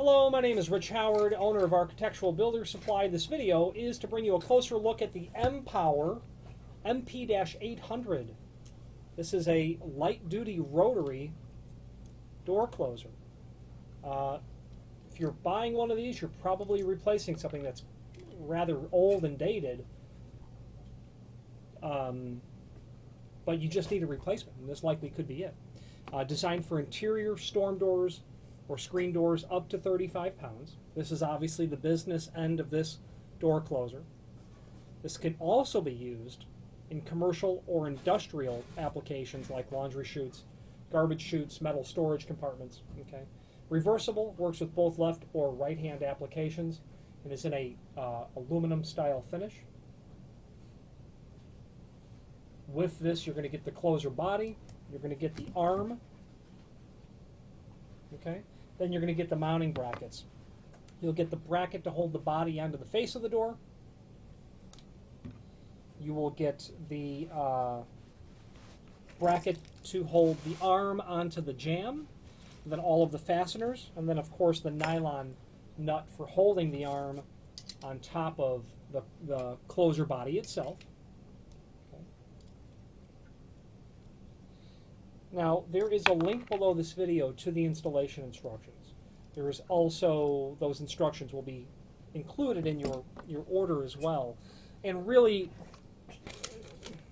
Hello, my name is Rich Howard, owner of Architectural Builder Supply. This video is to bring you a closer look at the MPOWR MP-800. This is a light-duty rotary door closer. If you're buying one of these, you're probably replacing something that's rather old and dated, but you just need a replacement, and this likely could be it. Designed for interior storm doors or screen doors up to 35 pounds. This is obviously the business end of this door closer. This can also be used in commercial or industrial applications like laundry chutes, garbage chutes, metal storage compartments. Okay. Reversible, works with both left or right hand applications, and is in a aluminum style finish. With this, you're going to get the closer body, you're going to get the arm, okay? Then you're going to get the mounting brackets. You'll get the bracket to hold the body onto the face of the door. You will get the bracket to hold the arm onto the jamb, and then all of the fasteners, and then of course the nylon nut for holding the arm on top of the closer body itself. Now, there is a link below this video to the installation instructions. There is also, those instructions will be included in your order as well. And really,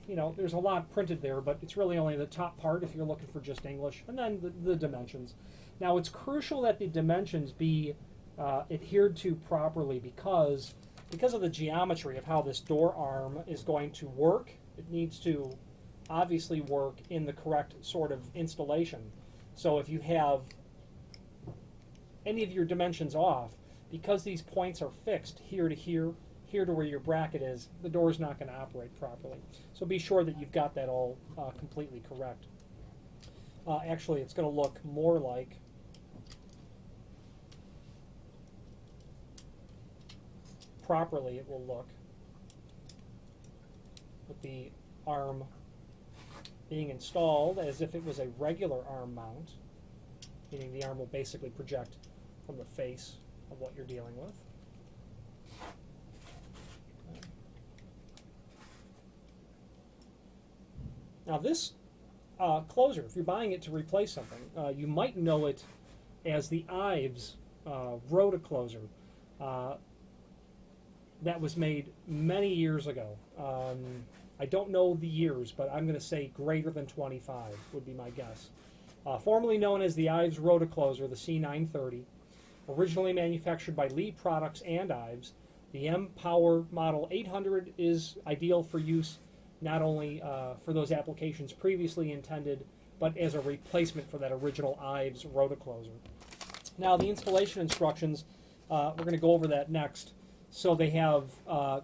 you know, there's a lot printed there, but it's really only the top part if you're looking for just English, and then the dimensions. Now, it's crucial that the dimensions be adhered to properly because of the geometry of how this door arm is going to work. It needs to obviously work in the correct sort of installation. So if you have any of your dimensions off, because these points are fixed here to here, here to where your bracket is, the door is not going to operate properly. So be sure that you've got that all completely correct. Actually, it's going to look more like properly it will look with the arm being installed as if it was a regular arm mount, meaning the arm will basically project from the face of what you're dealing with. Now this closer, if you're buying it to replace something, you might know it as the Ives Rotacloser. That was made many years ago. I don't know the years, but I'm going to say greater than 25 would be my guess. Formerly known as the Ives Rotacloser, the C930, originally manufactured by Lee Products and Ives, the MPOWR Model 800 is ideal for use not only for those applications previously intended, but as a replacement for that original Ives Rotacloser. Now, the installation instructions, we're going to go over that next. So they have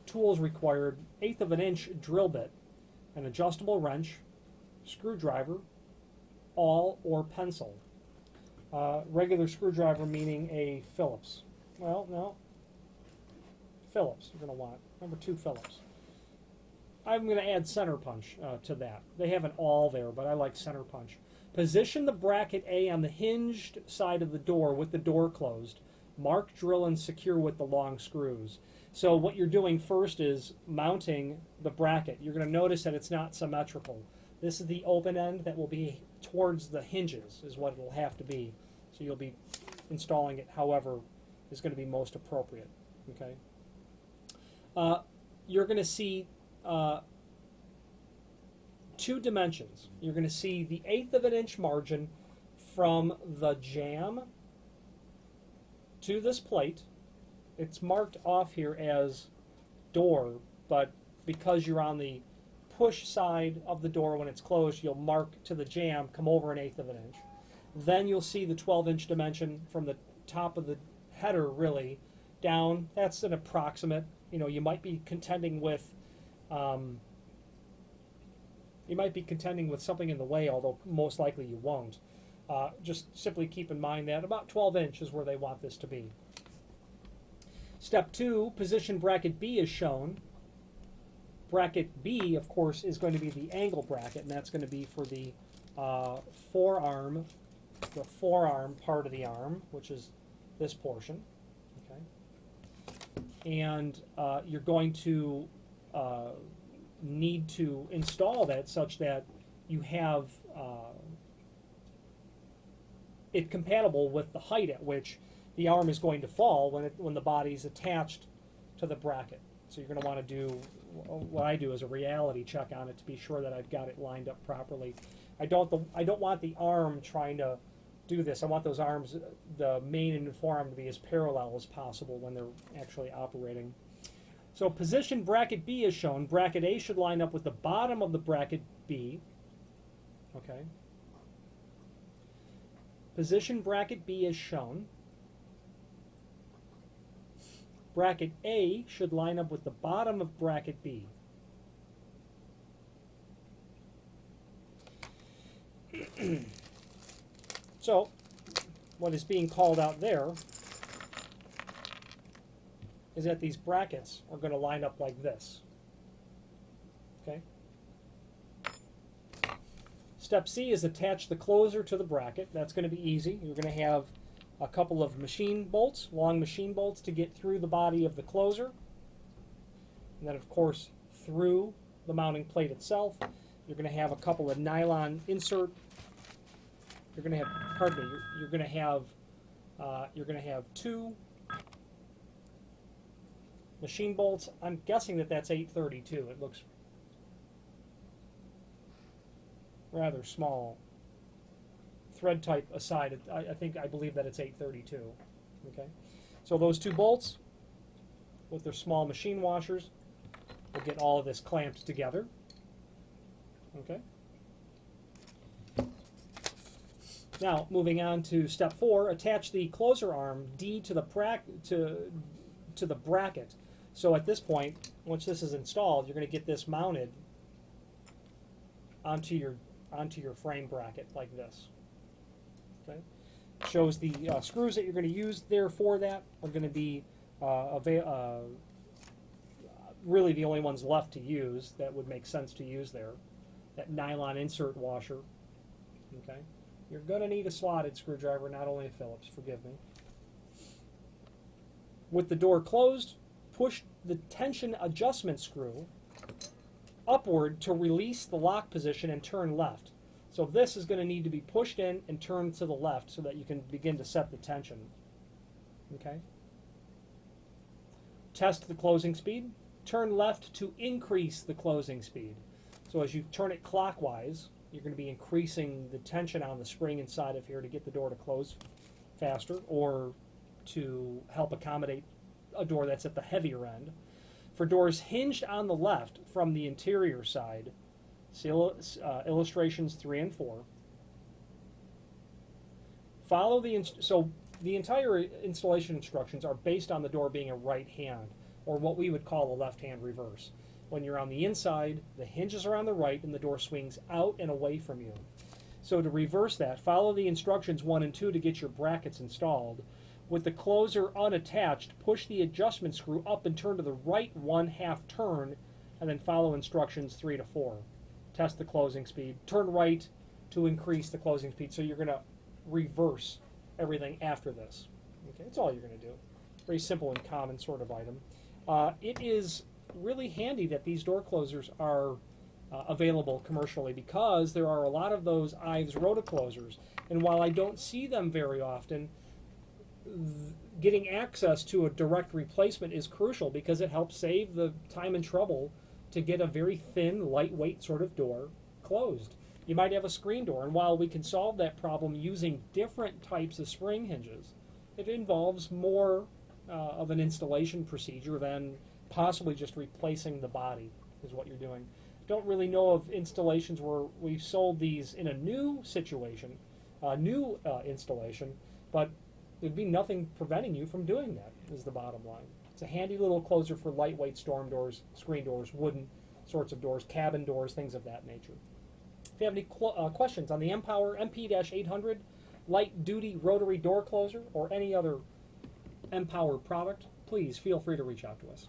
tools required: 1/8 of an inch drill bit, an adjustable wrench, screwdriver, awl or pencil. Regular screwdriver meaning a Phillips. Well, no. Phillips you're going to want. Number 2 Phillips. I'm going to add center punch to that. They have an awl there, but I like center punch. Position the bracket A on the hinged side of the door with the door closed. Mark, drill, and secure with the long screws. So what you're doing first is mounting the bracket. You're going to notice that it's not symmetrical. This is the open end that will be towards the hinges is what it will have to be. So you'll be installing it however is going to be most appropriate. Okay. You're going to see 2 dimensions. You're going to see the 1/8 of an inch margin from the jamb to this plate. It's marked off here as door, but because you're on the push side of the door when it's closed, you'll mark to the jamb, come over 1/8 of an inch. Then you'll see the 12-inch dimension from the top of the header really down. That's an approximate. You know, you might be contending with something in the way, although most likely you won't. Just simply keep in mind that about 12 inches is where they want this to be. Step 2, position bracket B is shown. Bracket B, of course, is going to be the angle bracket, and that's going to be for the forearm part of the arm, which is this portion, okay? And you're going to need to install that such that you have it compatible with the height at which the arm is going to fall when the body is attached to the bracket. So you're going to want to do what I do is a reality check on it to be sure that I've got it lined up properly. I don't want the arm trying to do this. I want those arms, the main and forearm, to be as parallel as possible when they're actually operating. So position bracket B is shown. Bracket A should line up with the bottom of the bracket B. Okay. Position bracket B is shown. Bracket A should line up with the bottom of bracket B. So, what is being called out there is that these brackets are going to line up like this. Okay? Step C is attach the closer to the bracket. That's going to be easy. You're going to have a couple of machine bolts, long machine bolts, to get through the body of the closer. And then, of course, through the mounting plate itself. You're going to have a couple of nylon insert. You're going to have, pardon me, you're going to have two machine bolts. I'm guessing that that's 832. It looks rather small. Thread type aside, I believe that it's 832. Okay, so those two bolts with their small machine washers will get all of this clamped together. Okay. Now, moving on to step 4, attach the closer arm D to the bracket. So at this point, once this is installed, you're going to get this mounted onto your frame bracket like this. Okay. Shows the screws that you're going to use there for that are going to be really the only ones left to use that would make sense to use there. That nylon insert washer. Okay. You're going to need a slotted screwdriver, not only a Phillips, forgive me. With the door closed, push the tension adjustment screw upward to release the lock position and turn left. So this is going to need to be pushed in and turned to the left so that you can begin to set the tension. Okay? Test the closing speed. Turn left to increase the closing speed. So as you turn it clockwise, you're going to be increasing the tension on the spring inside of here to get the door to close faster or to help accommodate a door that's at the heavier end. For doors hinged on the left from the interior side, see illustrations 3 and 4. Follow so the entire installation instructions are based on the door being a right hand, or what we would call a left hand reverse. When you're on the inside, the hinges are on the right and the door swings out and away from you. So to reverse that, follow the instructions 1 and 2 to get your brackets installed. With the closer unattached, push the adjustment screw up and turn to the right 1/2 turn, and then follow instructions 3 to 4. Test the closing speed. Turn right to increase the closing speed. So you're going to reverse everything after this. Okay, that's all you're going to do. Very simple and common sort of item. It is really handy that these door closers are available commercially, because there are a lot of those Ives rotoclosers, and while I don't see them very often, getting access to a direct replacement is crucial because it helps save the time and trouble to get a very thin, lightweight sort of door closed. You might have a screen door, and while we can solve that problem using different types of spring hinges, it involves more of an installation procedure than possibly just replacing the body is what you're doing. Don't really know of installations where we've sold these in a new situation, new installation, but there'd be nothing preventing you from doing that, is the bottom line. It's a handy little closer for lightweight storm doors, screen doors, wooden sorts of doors, cabin doors, things of that nature. If you have any questions on the MPOWR MP-800 light-duty rotary door closer or any other MPOWR product, please feel free to reach out to us.